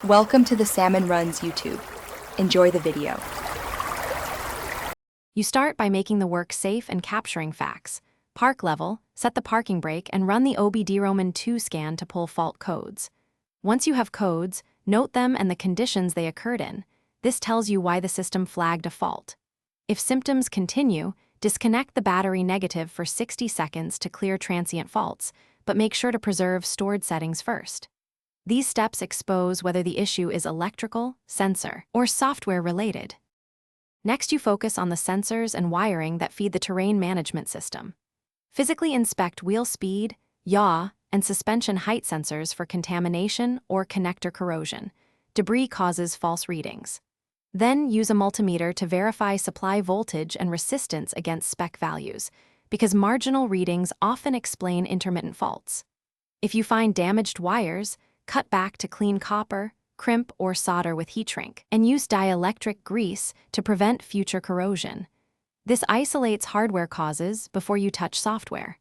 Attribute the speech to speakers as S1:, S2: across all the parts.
S1: Welcome to the Salmon Runs YouTube. Enjoy the video.
S2: You start by making the work safe and capturing facts. Park level, set the parking brake and run the OBDRoman2 scan to pull fault codes. Once you have codes, note them and the conditions they occurred in. This tells you why the system flagged a fault. If symptoms continue, disconnect the battery negative for 60 seconds to clear transient faults, but make sure to preserve stored settings first. These steps expose whether the issue is electrical, sensor, or software related. Next, you focus on the sensors and wiring that feed the terrain management system. Physically inspect wheel speed, yaw, and suspension height sensors for contamination or connector corrosion. Debris causes false readings. Then use a multimeter to verify supply voltage and resistance against spec values, because marginal readings often explain intermittent faults. If you find damaged wires, cut back to clean copper, crimp or solder with heat shrink, and use dielectric grease to prevent future corrosion. This isolates hardware causes before you touch software.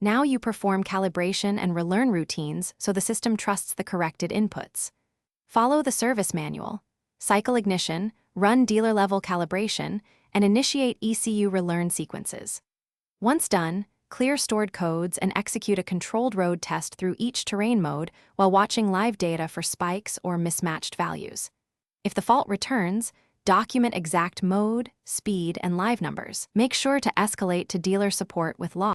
S2: Now you perform calibration and relearn routines so the system trusts the corrected inputs. Follow the service manual, cycle ignition, run dealer-level calibration, and initiate ECU relearn sequences. Once done, clear stored codes and execute a controlled road test through each terrain mode while watching live data for spikes or mismatched values. If the fault returns, document exact mode, speed, and live numbers. Make sure to escalate to dealer support with log.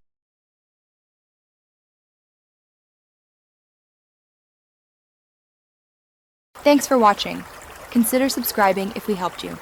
S1: Thanks for watching. Consider subscribing if we helped you.